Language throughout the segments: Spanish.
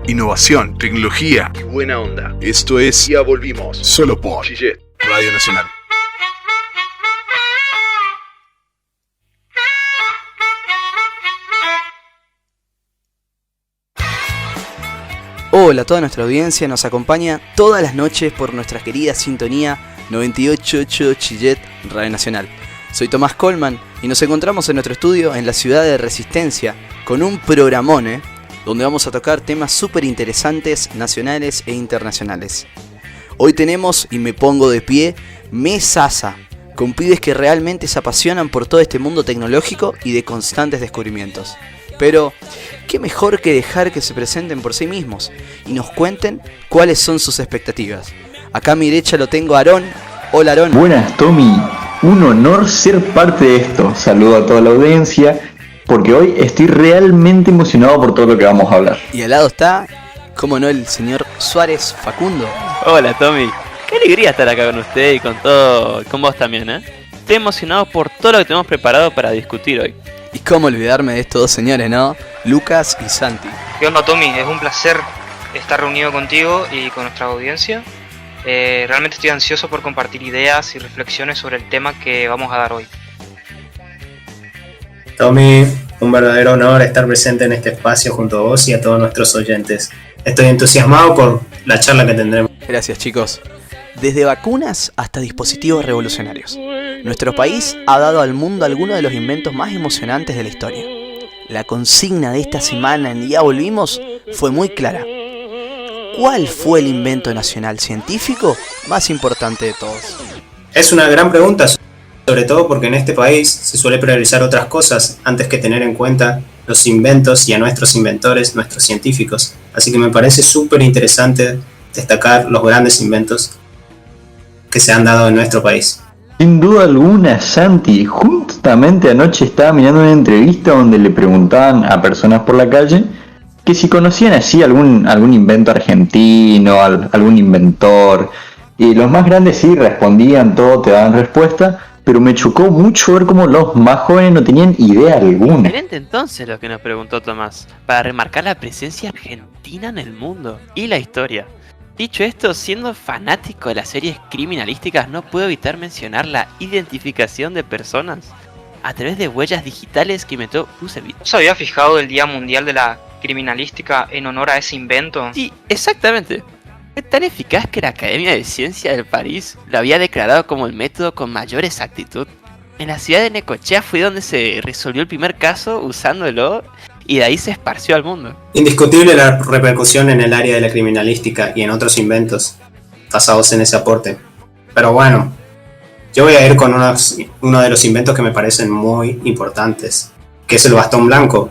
Innovación, tecnología y buena onda. Esto es Ya Volvimos, solo por Chillet Radio Nacional. Hola a toda nuestra audiencia, nos acompaña todas las noches por nuestra querida sintonía 98.8 Chillet Radio Nacional. Soy Tomás Colman y nos encontramos en nuestro estudio en la ciudad de Resistencia con un programón, donde vamos a tocar temas súper interesantes nacionales e internacionales. Hoy tenemos, y me pongo de pie, mesaza, con pibes que realmente se apasionan por todo este mundo tecnológico y de constantes descubrimientos. Pero, ¿qué mejor que dejar que se presenten por sí mismos y nos cuenten cuáles son sus expectativas? Acá a mi derecha lo tengo a Aarón. Hola Aarón. Buenas Tommy, un honor ser parte de esto. Saludo a toda la audiencia, porque hoy estoy realmente emocionado por todo lo que vamos a hablar. Y al lado está, cómo no, el señor Suárez Facundo. Hola Tommy, qué alegría estar acá con usted y con vos también, Estoy emocionado por todo lo que tenemos preparado para discutir hoy. Y cómo olvidarme de estos dos señores, ¿no? Lucas y Santi. ¿Qué onda, Tommy? Es un placer estar reunido contigo y con nuestra audiencia. Realmente estoy ansioso por compartir ideas y reflexiones sobre el tema que vamos a dar hoy. Tommy, un verdadero honor estar presente en este espacio junto a vos y a todos nuestros oyentes. Estoy entusiasmado por la charla que tendremos. Gracias, chicos. Desde vacunas hasta dispositivos revolucionarios, nuestro país ha dado al mundo algunos de los inventos más emocionantes de la historia. La consigna de esta semana en Ya Volvimos fue muy clara. ¿Cuál fue el invento nacional científico más importante de todos? Es una gran pregunta, sobre todo porque en este país se suele priorizar otras cosas antes que tener en cuenta los inventos y a nuestros inventores, nuestros científicos. Así que me parece súper interesante destacar los grandes inventos que se han dado en nuestro país. Sin duda alguna, Santi, justamente anoche estaba mirando una entrevista donde le preguntaban a personas por la calle que si conocían así algún invento argentino, algún inventor, y los más grandes sí respondían todo, te daban respuesta, pero me chocó mucho ver cómo los más jóvenes no tenían idea alguna. Excelente entonces lo que nos preguntó Tomás, para remarcar la presencia argentina en el mundo y la historia. Dicho esto, siendo fanático de las series criminalísticas, no puedo evitar mencionar la identificación de personas a través de huellas digitales que inventó Clausewitz. ¿No se había fijado el Día Mundial de la Criminalística en honor a ese invento? Sí, exactamente. Fue tan eficaz que la Academia de Ciencias de París lo había declarado como el método con mayor exactitud. En la ciudad de Necochea fue donde se resolvió el primer caso usándolo y de ahí se esparció al mundo. Indiscutible la repercusión en el área de la criminalística y en otros inventos basados en ese aporte. Pero bueno, yo voy a ir con uno de los inventos que me parecen muy importantes, que es el bastón blanco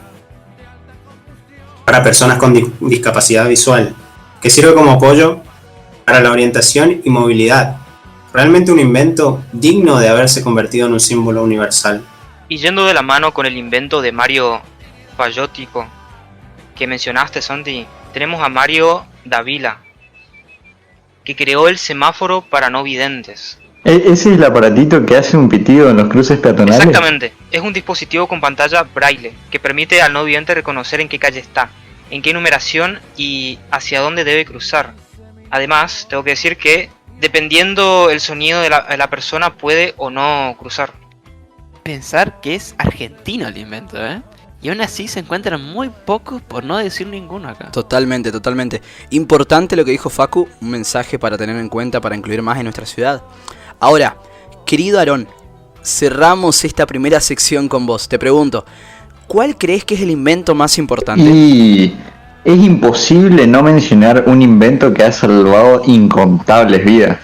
para personas con discapacidad visual, que sirve como apoyo para la orientación y movilidad. Realmente un invento digno de haberse convertido en un símbolo universal. Y yendo de la mano con el invento de Mario Payótico que mencionaste, Santi, tenemos a Mario Dávila, que creó el semáforo para no videntes. ¿Ese es el aparatito que hace un pitido en los cruces peatonales? Exactamente, es un dispositivo con pantalla braille que permite al no vidente reconocer en qué calle está, en qué numeración y hacia dónde debe cruzar. Además, tengo que decir que dependiendo el sonido de la persona puede o no cruzar. Pensar que es argentino el invento, y aún así se encuentran muy pocos, por no decir ninguno acá. Totalmente. Importante lo que dijo Facu, un mensaje para tener en cuenta para incluir más en nuestra ciudad. Ahora, querido Aarón, cerramos esta primera sección con vos. Te pregunto, ¿cuál crees que es el invento más importante? Y es imposible no mencionar un invento que ha salvado incontables vidas.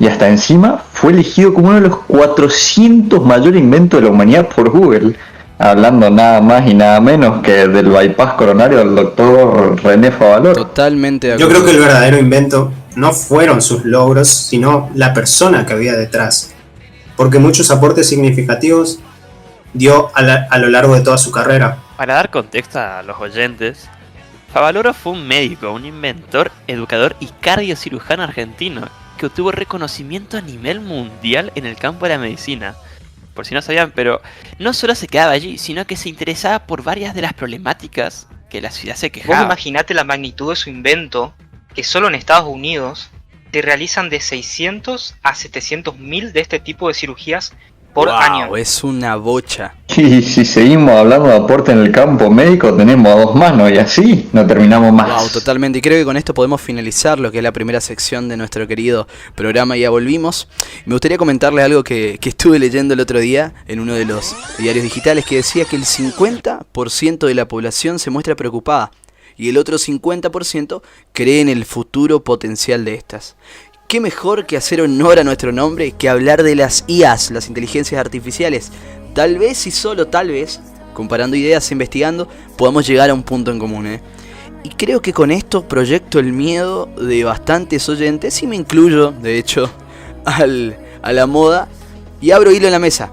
Y hasta encima fue elegido como uno de los 400 mayores inventos de la humanidad por Google. Hablando nada más y nada menos que del bypass coronario del doctor René Favaloro. Totalmente de acuerdo. Yo creo que el verdadero invento no fueron sus logros, sino la persona que había detrás. Porque muchos aportes significativos dio a lo largo de toda su carrera. Para dar contexto a los oyentes, Favaloro fue un médico, un inventor, educador y cardiocirujano argentino que obtuvo reconocimiento a nivel mundial en el campo de la medicina. Por si no sabían, pero no solo se quedaba allí, sino que se interesaba por varias de las problemáticas que la ciudad se Vos quejaba. imaginate la magnitud de su invento, que solo en Estados Unidos se realizan de 600 a 700.000 de este tipo de cirugías por Wow, año. es una bocha. Y si seguimos hablando de aporte en el campo médico, tenemos a dos manos y así no terminamos más. Wow, totalmente. Y creo que con esto podemos finalizar lo que es la primera sección de nuestro querido programa Ya Volvimos. Me gustaría comentarles algo que estuve leyendo el otro día en uno de los diarios digitales que decía que el 50% de la población se muestra preocupada y el otro 50% cree en el futuro potencial de estas. ¿Qué mejor que hacer honor a nuestro nombre que hablar de las IAs, las inteligencias artificiales? Tal vez y solo tal vez, comparando ideas e investigando, podamos llegar a un punto en común, ¿eh? Y creo que con esto proyecto el miedo de bastantes oyentes, y me incluyo, de hecho, a la moda, y abro hilo en la mesa.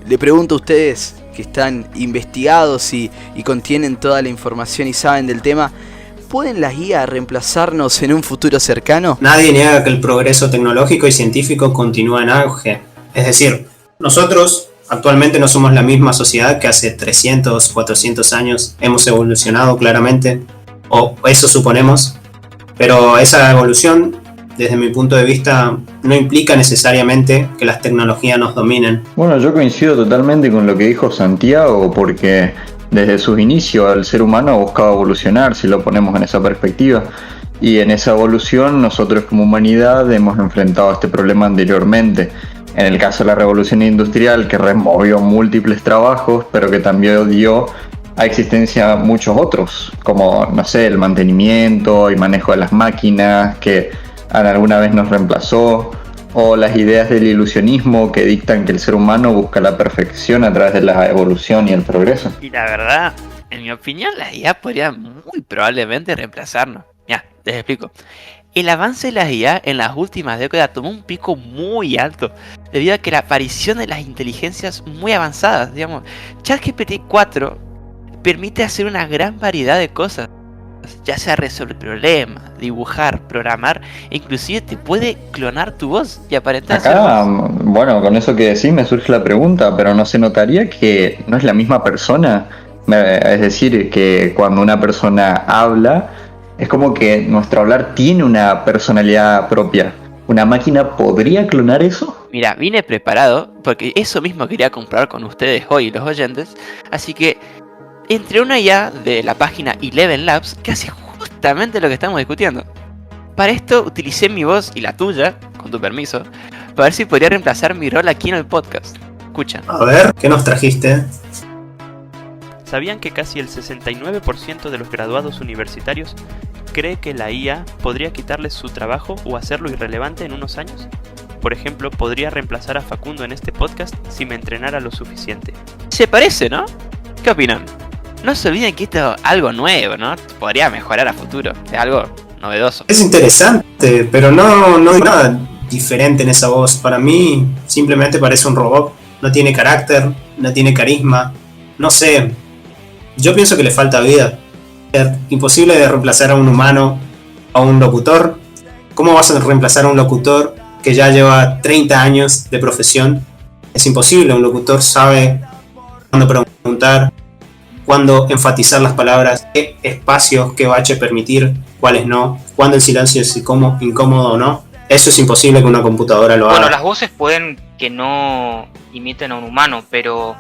Le pregunto a ustedes que están investigados y contienen toda la información y saben del tema, ¿pueden las IA reemplazarnos en un futuro cercano? Nadie niega que el progreso tecnológico y científico continúa en auge. Es decir, nosotros actualmente no somos la misma sociedad que hace 300, 400 años. Hemos evolucionado claramente, o eso suponemos, pero esa evolución, desde mi punto de vista, no implica necesariamente que las tecnologías nos dominen. Bueno, yo coincido totalmente con lo que dijo Santiago, porque desde sus inicios el ser humano ha buscado evolucionar, si lo ponemos en esa perspectiva. Y en esa evolución nosotros como humanidad hemos enfrentado este problema anteriormente. En el caso de la revolución industrial, que removió múltiples trabajos, pero que también dio a existencia muchos otros, como, no sé, el mantenimiento y manejo de las máquinas, que alguna vez nos reemplazó, o las ideas del ilusionismo que dictan que el ser humano busca la perfección a través de la evolución y el progreso. Y la verdad, en mi opinión, las IA podrían muy probablemente reemplazarnos. Ya, les explico. El avance de las IA en las últimas décadas tomó un pico muy alto debido a que la aparición de las inteligencias muy avanzadas, digamos, ChatGPT 4 permite hacer una gran variedad de cosas, ya sea resolver problemas, dibujar, programar, e inclusive te puede clonar tu voz y aparentar ser Acá, vos. bueno, con eso que decís me surge la pregunta, pero ¿no se notaría que no es la misma persona? Es decir, que cuando una persona habla, es como que nuestro hablar tiene una personalidad propia. ¿Una máquina podría clonar eso? Mira, vine preparado porque eso mismo quería comprar con ustedes hoy, los oyentes, así que entré a una IA de la página Eleven Labs que hace justamente lo que estamos discutiendo. Para esto utilicé mi voz y la tuya, con tu permiso, para ver si podría reemplazar mi rol aquí en el podcast. Escucha. A ver, ¿qué nos trajiste? ¿Sabían que casi el 69% de los graduados universitarios cree que la IA podría quitarles su trabajo o hacerlo irrelevante en unos años? Por ejemplo, podría reemplazar a Facundo en este podcast si me entrenara lo suficiente. Se parece, ¿no? ¿Qué opinan? No se olviden que esto es algo nuevo, ¿no? Podría mejorar a futuro. Es algo novedoso. Es interesante, pero no hay nada diferente en esa voz. Para mí, simplemente parece un robot. No tiene carácter, no tiene carisma. No sé. Yo pienso que le falta vida. Es imposible de reemplazar a un humano, a un locutor. ¿Cómo vas a reemplazar a un locutor que ya lleva 30 años de profesión? Es imposible. Un locutor sabe cuándo preguntar, cuándo enfatizar las palabras, qué espacios, qué bache permitir, cuáles no, cuándo el silencio es incómodo o no. Eso es imposible que una computadora lo haga. Bueno, las voces pueden que no imiten a un humano, pero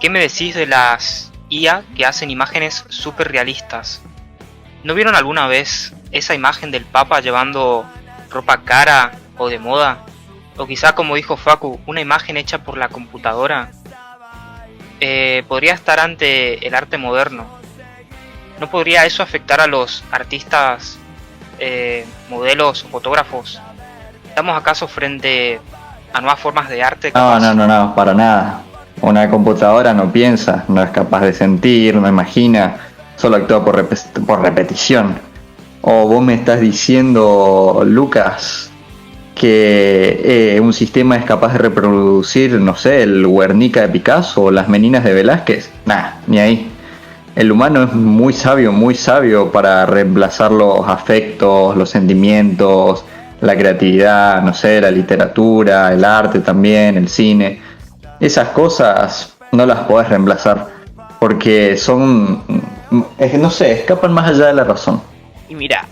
¿qué me decís de las IA que hacen imágenes súper realistas? ¿No vieron alguna vez esa imagen del Papa llevando ropa cara o de moda? O quizá, como dijo Facu, una imagen hecha por la computadora. Podría estar ante el arte moderno. ¿No podría eso afectar a los artistas, modelos o fotógrafos? ¿Estamos acaso frente a nuevas formas de arte? No, para nada. Una computadora no piensa, no es capaz de sentir, no imagina, solo actúa por repetición. O vos me estás diciendo, Lucas, que un sistema es capaz de reproducir, no sé, el Guernica de Picasso o las Meninas de Velázquez. Nah, ni ahí. El humano es muy sabio para reemplazar los afectos, los sentimientos, la creatividad, no sé, la literatura, el arte también, el cine. Esas cosas no las podés reemplazar porque son No sé, escapan más allá de la razón. Y mira,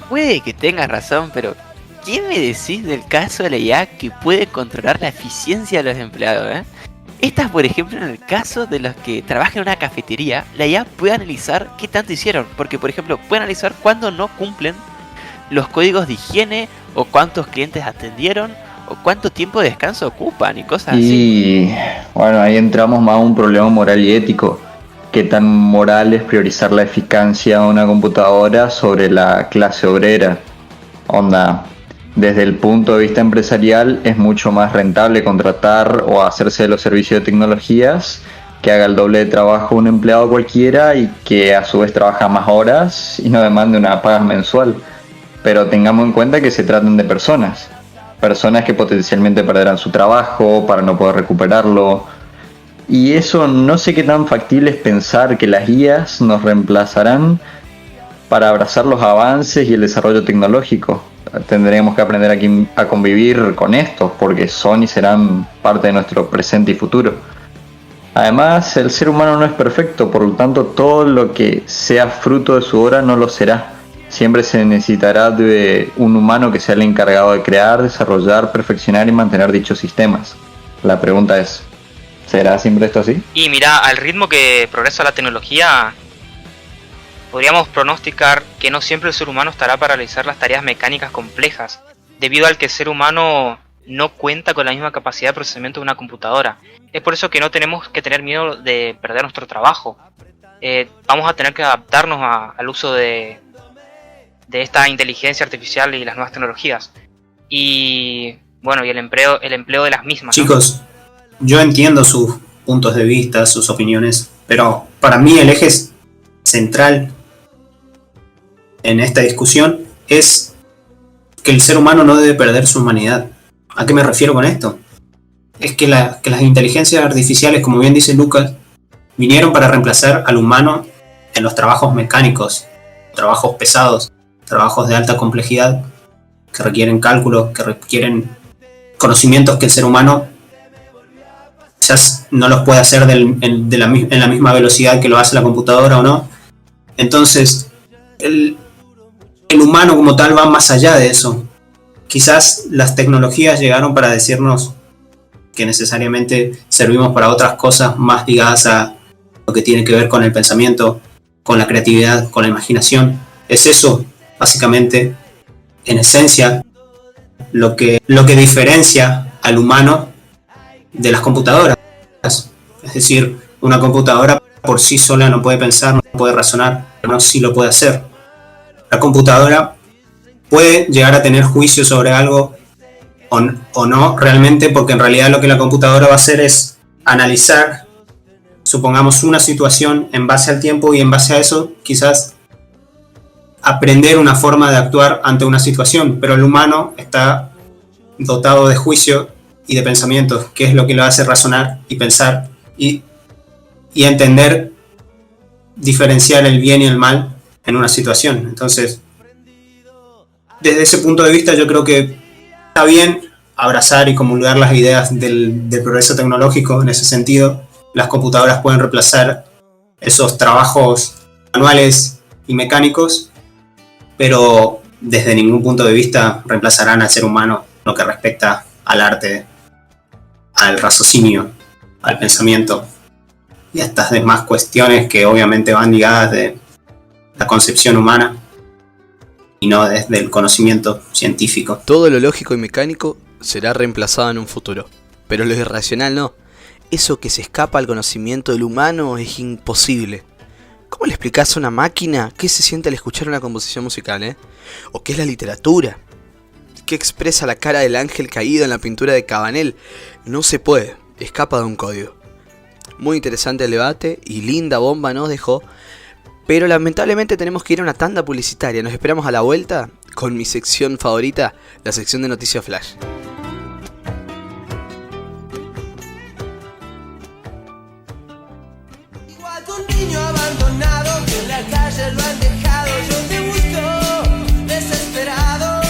puede que tengas razón, pero ¿qué me decís del caso de la IA que puede controlar la eficiencia de los empleados, Estas, por ejemplo, en el caso de los que trabajan en una cafetería, la IA puede analizar qué tanto hicieron, porque, por ejemplo, puede analizar cuándo no cumplen los códigos de higiene, o cuántos clientes atendieron, o cuánto tiempo de descanso ocupan y cosas así. Y bueno, ahí entramos más a un problema moral y ético. ¿Qué tan moral es priorizar la eficacia de una computadora sobre la clase obrera? Onda, desde el punto de vista empresarial es mucho más rentable contratar o hacerse de los servicios de tecnologías que haga el doble de trabajo un empleado cualquiera y que a su vez trabaja más horas y no demande una paga mensual. Pero tengamos en cuenta que se tratan de personas que potencialmente perderán su trabajo para no poder recuperarlo. Y eso no sé qué tan factible es pensar que las IAs nos reemplazarán para abrazar los avances y el desarrollo tecnológico. Tendremos que aprender a convivir con estos porque son y serán parte de nuestro presente y futuro. Además, el ser humano no es perfecto, por lo tanto todo lo que sea fruto de su obra no lo será. Siempre se necesitará de un humano que sea el encargado de crear, desarrollar, perfeccionar y mantener dichos sistemas. La pregunta es, ¿será siempre esto así? Y mira, al ritmo que progresa la tecnología, podríamos pronosticar que no siempre el ser humano estará para realizar las tareas mecánicas complejas, debido al que el ser humano no cuenta con la misma capacidad de procesamiento de una computadora. Es por eso que no tenemos que tener miedo de perder nuestro trabajo. Vamos a tener que adaptarnos al uso de esta inteligencia artificial y las nuevas tecnologías. Y bueno, y el empleo de las mismas, ¿no? Chicos, yo entiendo sus puntos de vista, sus opiniones, pero para mí el eje central en esta discusión es que el ser humano no debe perder su humanidad. ¿A qué me refiero con esto? Es que las inteligencias artificiales, como bien dice Lucas, vinieron para reemplazar al humano en los trabajos mecánicos, trabajos pesados, trabajos de alta complejidad, que requieren cálculos, que requieren conocimientos que el ser humano quizás no los puede hacer en la misma velocidad que lo hace la computadora o no. Entonces, el humano como tal va más allá de eso. Quizás las tecnologías llegaron para decirnos que necesariamente servimos para otras cosas más ligadas a lo que tiene que ver con el pensamiento, con la creatividad, con la imaginación. Es eso, básicamente, en esencia, lo que diferencia al humano de las computadoras. Es decir, una computadora por sí sola no puede pensar, no puede razonar, pero sí lo puede hacer. La computadora puede llegar a tener juicio sobre algo o no realmente, porque en realidad lo que la computadora va a hacer es analizar, supongamos, una situación en base al tiempo y en base a eso quizás aprender una forma de actuar ante una situación, pero el humano está dotado de juicio y de pensamiento, que es lo que lo hace razonar y pensar y entender, diferenciar el bien y el mal en una situación. Entonces, desde ese punto de vista yo creo que está bien abrazar y comulgar las ideas del progreso tecnológico en ese sentido. Las computadoras pueden reemplazar esos trabajos manuales y mecánicos, pero desde ningún punto de vista reemplazarán al ser humano en lo que respecta al arte, al raciocinio, al pensamiento y a estas demás cuestiones que obviamente van ligadas de la concepción humana y no desde el conocimiento científico. Todo lo lógico y mecánico será reemplazado en un futuro, pero lo irracional no. Eso que se escapa al conocimiento del humano es imposible. ¿Cómo le explicás a una máquina qué se siente al escuchar una composición musical, ¿O qué es la literatura? ¿Qué expresa la cara del ángel caído en la pintura de Cabanel? No se puede, escapa de un código. Muy interesante el debate y linda bomba nos dejó, pero lamentablemente tenemos que ir a una tanda publicitaria. Nos esperamos a la vuelta con mi sección favorita, la sección de Noticias Flash. Igual que un niño abandonado que en la calle lo han dejado, yo te busco desesperado.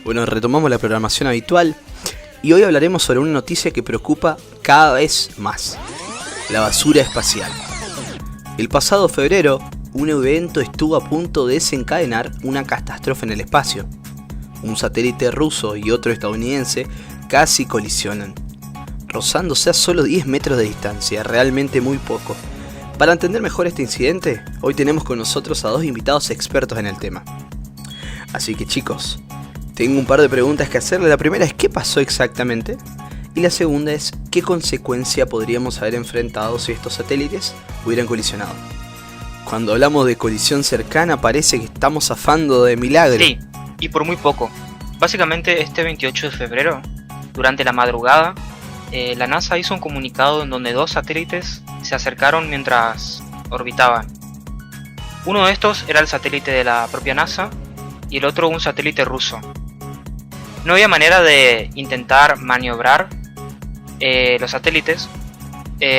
Bueno, retomamos la programación habitual y hoy hablaremos sobre una noticia que preocupa cada vez más: la basura espacial. El pasado febrero, un evento estuvo a punto de desencadenar una catástrofe en el espacio. Un satélite ruso y otro estadounidense casi colisionan, rozándose a solo 10 metros de distancia, realmente muy poco. Para entender mejor este incidente, hoy tenemos con nosotros a dos invitados expertos en el tema. Así que chicos, tengo un par de preguntas que hacerle. La primera es ¿qué pasó exactamente? Y la segunda es ¿qué consecuencia podríamos haber enfrentado si estos satélites hubieran colisionado? Cuando hablamos de colisión cercana parece que estamos zafando de milagro. Sí, y por muy poco. Básicamente este 28 de febrero, durante la madrugada, la NASA hizo un comunicado en donde dos satélites se acercaron mientras orbitaban. Uno de estos era el satélite de la propia NASA y el otro un satélite ruso. No había manera de intentar maniobrar los satélites,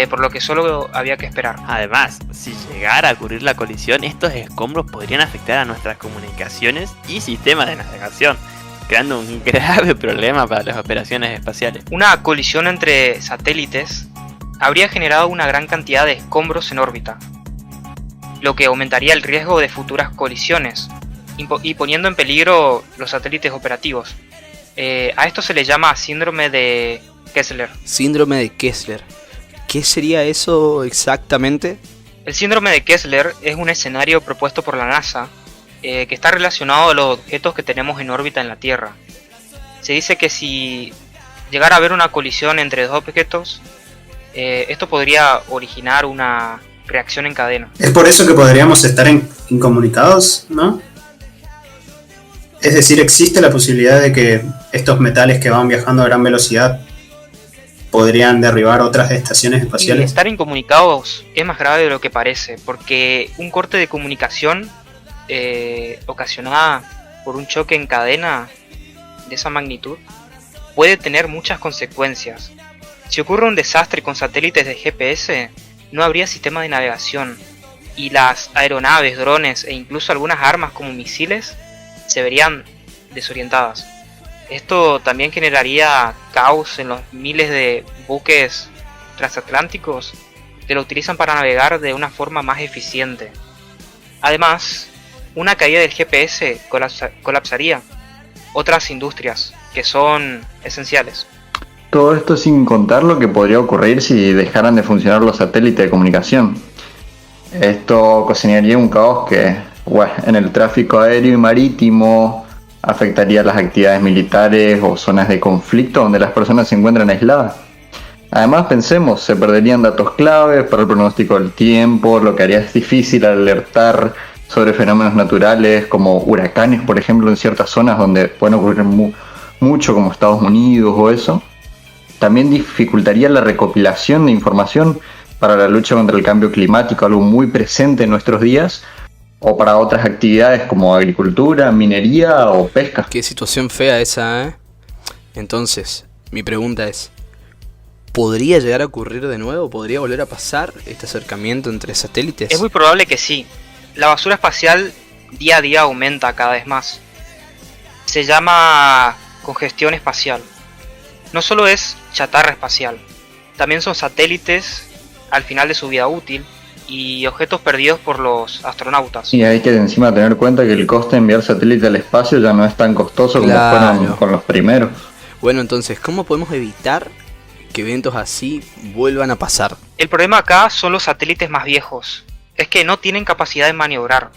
por lo que solo había que esperar. Además, si llegara a ocurrir la colisión, estos escombros podrían afectar a nuestras comunicaciones y sistemas de navegación, creando un grave problema para las operaciones espaciales. Una colisión entre satélites habría generado una gran cantidad de escombros en órbita, lo que aumentaría el riesgo de futuras colisiones y poniendo en peligro los satélites operativos. A esto se le llama síndrome de Kessler. Síndrome de Kessler. ¿Qué sería eso exactamente? El síndrome de Kessler es un escenario propuesto por la NASA que está relacionado a los objetos que tenemos en órbita en la Tierra. Se dice que si llegara a haber una colisión entre dos objetos, esto podría originar una reacción en cadena. Es por eso que podríamos estar incomunicados, ¿no? Es decir, existe la posibilidad de que estos metales que van viajando a gran velocidad podrían derribar otras estaciones Y espaciales. estar incomunicados es más grave de lo que parece, porque un corte de comunicación ocasionada por un choque en cadena de esa magnitud puede tener muchas consecuencias. Si ocurre un desastre con satélites de GPS, no habría sistema de navegación y las aeronaves, drones e incluso algunas armas como misiles se verían desorientadas. Esto también generaría caos en los miles de buques transatlánticos que lo utilizan para navegar de una forma más eficiente. Además, una caída del GPS colapsaría otras industrias que son esenciales. Todo esto sin contar lo que podría ocurrir si dejaran de funcionar los satélites de comunicación. Esto ocasionaría un caos que, en el tráfico aéreo y marítimo, afectaría las actividades militares o zonas de conflicto donde las personas se encuentran aisladas. Además, pensemos, se perderían datos claves para el pronóstico del tiempo, lo que haría difícil alertar sobre fenómenos naturales como huracanes, por ejemplo, en ciertas zonas donde pueden ocurrir mucho, como Estados Unidos o eso. También dificultaría la recopilación de información para la lucha contra el cambio climático, algo muy presente en nuestros días, o para otras actividades como agricultura, minería o pesca. Qué situación fea esa, ¿eh? Entonces, mi pregunta es, ¿podría llegar a ocurrir de nuevo? ¿Podría volver a pasar este acercamiento entre satélites? Es muy probable que sí. La basura espacial día a día aumenta cada vez más. Se llama congestión espacial. No solo es chatarra espacial, también son satélites al final de su vida útil y objetos perdidos por los astronautas. Y hay que encima tener en cuenta que el coste de enviar satélite al espacio ya no es tan costoso como fueron con los primeros. Bueno, entonces, ¿cómo podemos evitar que eventos así vuelvan a pasar? El problema acá son los satélites más viejos. Es que no tienen capacidad de maniobrar.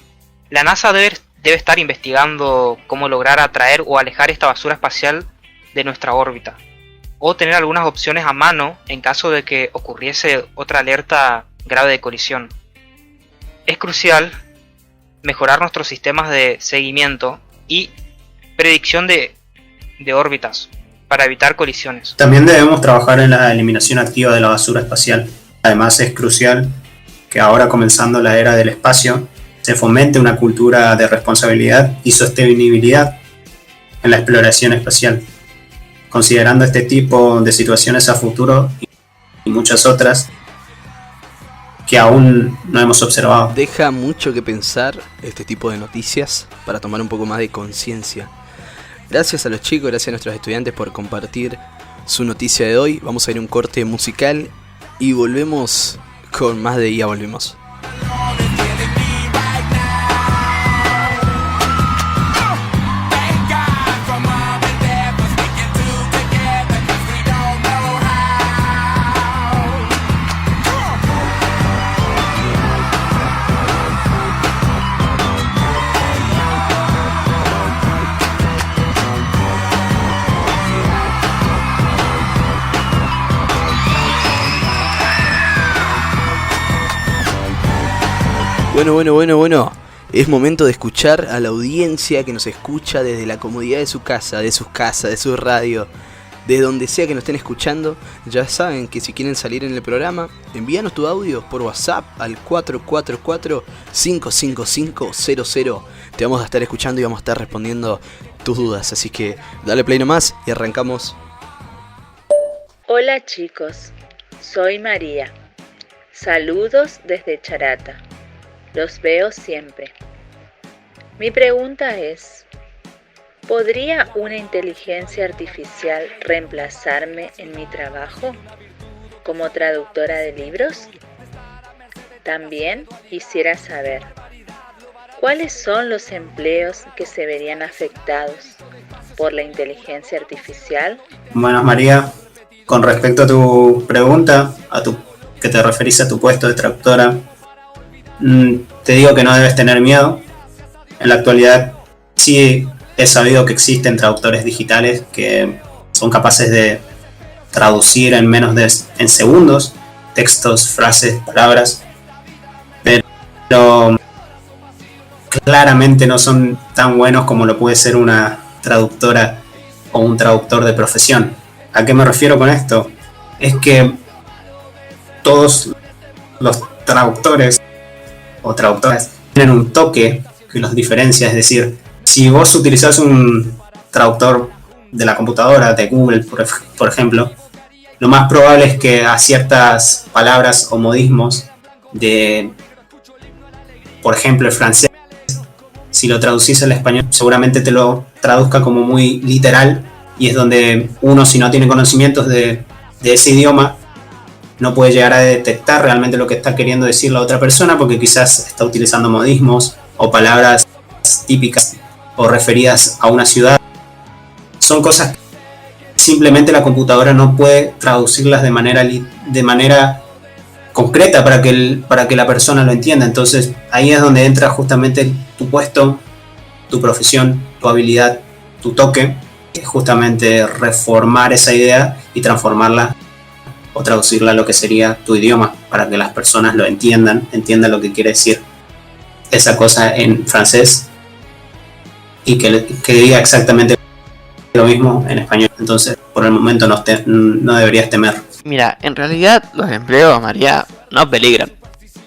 La NASA debe estar investigando cómo lograr atraer o alejar esta basura espacial de nuestra órbita, o tener algunas opciones a mano en caso de que ocurriese otra alerta grave de colisión. Es crucial mejorar nuestros sistemas de seguimiento y predicción de órbitas para evitar colisiones. También debemos trabajar en la eliminación activa de la basura espacial. Además, es crucial que ahora, comenzando la era del espacio, se fomente una cultura de responsabilidad y sostenibilidad en la exploración espacial, considerando este tipo de situaciones a futuro y muchas otras que aún no hemos observado. Deja mucho que pensar este tipo de noticias para tomar un poco más de conciencia. Gracias a los chicos, gracias a nuestros estudiantes por compartir su noticia de hoy. Vamos a ir a un corte musical y volvemos con más de Ya Volvimos. Bueno. Es momento de escuchar a la audiencia que nos escucha desde la comodidad de su casa, de sus casas, de su radio, de donde sea que nos estén escuchando. Ya saben que si quieren salir en el programa, envíanos tu audio por WhatsApp al 444-55500. Te vamos a estar escuchando y vamos a estar respondiendo tus dudas. Así que dale play nomás y arrancamos. Hola chicos, soy María. Saludos desde Charata. Los veo siempre. Mi pregunta es, ¿podría una inteligencia artificial reemplazarme en mi trabajo como traductora de libros? También quisiera saber, ¿cuáles son los empleos que se verían afectados por la inteligencia artificial? Bueno, María, con respecto a tu pregunta, que te referís a tu puesto de traductora, te digo que no debes tener miedo. En la actualidad sí he sabido que existen traductores digitales que son capaces de traducir en segundos textos, frases, palabras, pero claramente no son tan buenos como lo puede ser una traductora o un traductor de profesión. ¿A qué me refiero con esto? Es que todos los traductores o traductoras tienen un toque que los diferencia. Es decir, si vos utilizás un traductor de la computadora, de Google, por ejemplo, lo más probable es que a ciertas palabras o modismos de, por ejemplo, el francés, si lo traducís al español, seguramente te lo traduzca como muy literal, y es donde uno, si no tiene conocimientos de ese idioma, no puede llegar a detectar realmente lo que está queriendo decir la otra persona, porque quizás está utilizando modismos o palabras típicas o referidas a una ciudad. Son cosas que simplemente la computadora no puede traducirlas de manera concreta para que la persona lo entienda. Entonces ahí es donde entra justamente tu puesto, tu profesión, tu habilidad, tu toque, que es justamente reformar esa idea y transformarla o traducirla a lo que sería tu idioma, para que las personas lo entiendan lo que quiere decir esa cosa en francés y que diga exactamente lo mismo en español. Entonces, por el momento no deberías temer. Mira, en realidad los empleos, María, no peligran.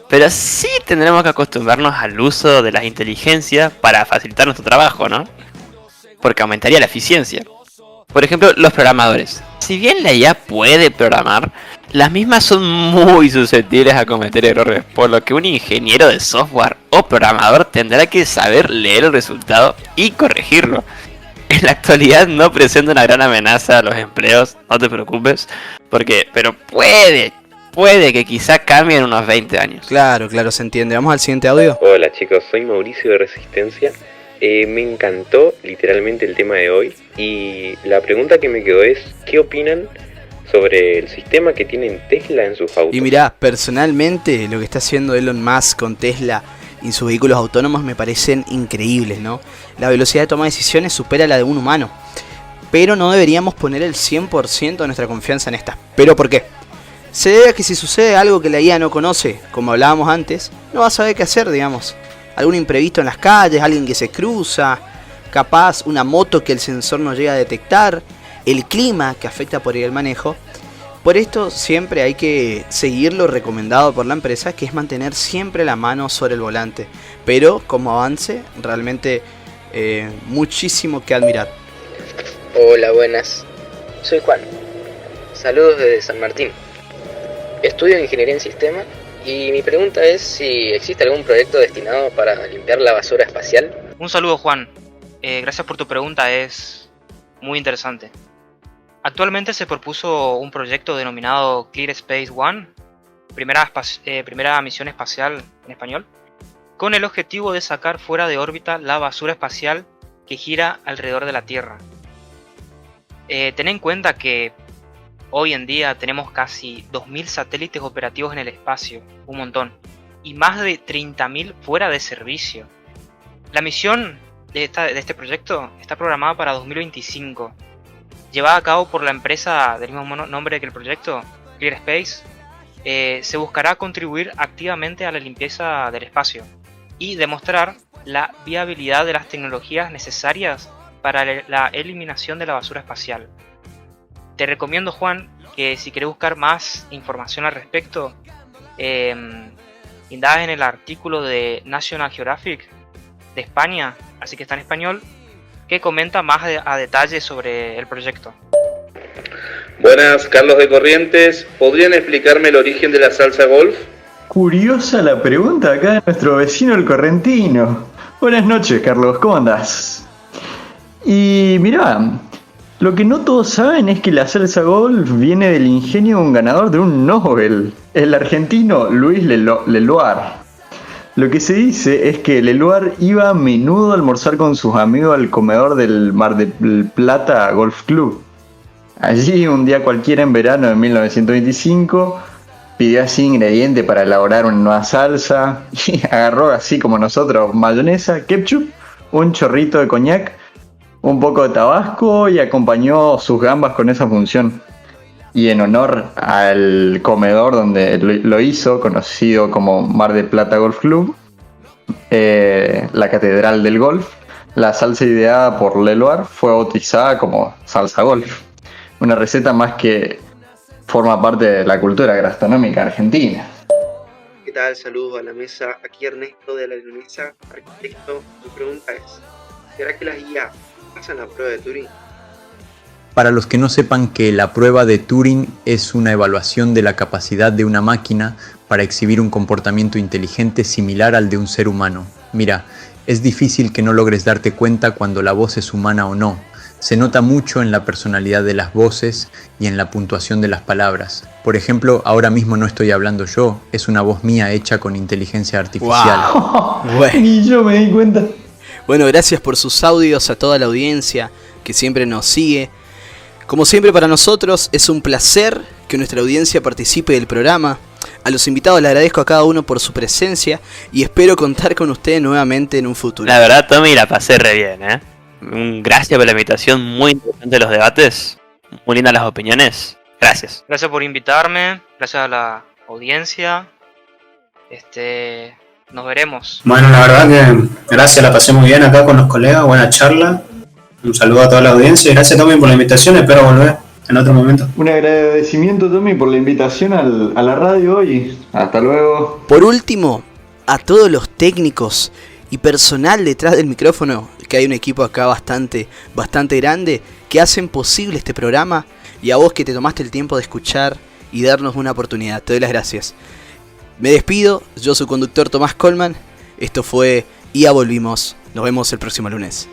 Pero sí tendremos que acostumbrarnos al uso de las inteligencias para facilitar nuestro trabajo, ¿no? Porque aumentaría la eficiencia. Por ejemplo, los programadores. Si bien la IA puede programar, las mismas son muy susceptibles a cometer errores, por lo que un ingeniero de software o programador tendrá que saber leer el resultado y corregirlo. En la actualidad no presenta una gran amenaza a los empleos, no te preocupes, pero puede que quizá cambie en unos 20 años. Claro, se entiende. Vamos al siguiente audio. Hola chicos, soy Mauricio de Resistencia. Me encantó literalmente el tema de hoy, y la pregunta que me quedó es, ¿qué opinan sobre el sistema que tienen Tesla en sus autos? Y mirá, personalmente lo que está haciendo Elon Musk con Tesla y sus vehículos autónomos me parecen increíbles, ¿no? La velocidad de toma de decisiones supera la de un humano, pero no deberíamos poner el 100% de nuestra confianza en estas. ¿Pero por qué? Se debe a que si sucede algo que la IA no conoce, como hablábamos antes, no va a saber qué hacer, digamos. Algún imprevisto en las calles, alguien que se cruza, capaz una moto que el sensor no llega a detectar, el clima que afecta por el manejo. Por esto siempre hay que seguir lo recomendado por la empresa, que es mantener siempre la mano sobre el volante. Pero como avance, realmente muchísimo que admirar. Hola, buenas. Soy Juan. Saludos desde San Martín. Estudio Ingeniería en Sistemas y mi pregunta es si existe algún proyecto destinado para limpiar la basura espacial. Un saludo, Juan. Gracias por tu pregunta, es muy interesante. Actualmente se propuso un proyecto denominado Clear Space One, primera misión espacial en español, con el objetivo de sacar fuera de órbita la basura espacial que gira alrededor de la Tierra. Ten en cuenta que hoy en día tenemos casi 2.000 satélites operativos en el espacio, un montón, y más de 30.000 fuera de servicio. La misión de este proyecto está programada para 2025, llevada a cabo por la empresa del mismo nombre que el proyecto, Clear Space. se buscará contribuir activamente a la limpieza del espacio y demostrar la viabilidad de las tecnologías necesarias para la eliminación de la basura espacial. Te recomiendo, Juan, que si querés buscar más información al respecto, indagas en el artículo de National Geographic de España, así que está en español, que comenta más a detalle sobre el proyecto. Buenas, Carlos de Corrientes. ¿Podrían explicarme el origen de la salsa golf? Curiosa la pregunta acá de nuestro vecino el correntino. Buenas noches, Carlos, ¿cómo andás? Y mirá, lo que no todos saben es que la salsa golf viene del ingenio de un ganador de un Nobel, el argentino Luis Leloir. Lo que se dice es que Leloir iba a menudo a almorzar con sus amigos al comedor del Mar del Plata Golf Club. Allí, un día cualquiera en verano de 1925, pidió así ingredientes para elaborar una nueva salsa y agarró, así como nosotros, mayonesa, ketchup, un chorrito de coñac, un poco de tabasco y acompañó sus gambas con esa función. Y en honor al comedor donde lo hizo, conocido como Mar del Plata Golf Club, la catedral del golf, la salsa ideada por Leloir fue bautizada como salsa golf. Una receta más que forma parte de la cultura gastronómica argentina. ¿Qué tal? Saludos a la mesa. Aquí Ernesto de la Leonesa, arquitecto. Mi pregunta es, ¿será que las IA pasan la prueba de Turing? Para los que no sepan que la prueba de Turing es una evaluación de la capacidad de una máquina para exhibir un comportamiento inteligente similar al de un ser humano. Mira, es difícil que no logres darte cuenta cuando la voz es humana o no. Se nota mucho en la personalidad de las voces y en la puntuación de las palabras. Por ejemplo, ahora mismo no estoy hablando yo, es una voz mía hecha con inteligencia artificial. Wow. Ni yo me di cuenta. Bueno, gracias por sus audios a toda la audiencia que siempre nos sigue. Como siempre para nosotros es un placer que nuestra audiencia participe del programa. A los invitados les agradezco a cada uno por su presencia y espero contar con ustedes nuevamente en un futuro. La verdad, Tommy, la pasé re bien, ¿eh? Gracias por la invitación, muy interesante los debates, muy lindas las opiniones. Gracias. Gracias por invitarme, gracias a la audiencia. Nos veremos. Bueno, la verdad que gracias, la pasé muy bien acá con los colegas, buena charla. Un saludo a toda la audiencia y gracias Tommy por la invitación, espero volver en otro momento. Un agradecimiento, Tommy, por la invitación a la radio hoy. Hasta luego. Por último, a todos los técnicos y personal detrás del micrófono, que hay un equipo acá bastante grande, que hacen posible este programa, y a vos que te tomaste el tiempo de escuchar y darnos una oportunidad, te doy las gracias. Me despido, yo soy conductor Tomás Colman, esto fue Y ya volvimos, nos vemos el próximo lunes.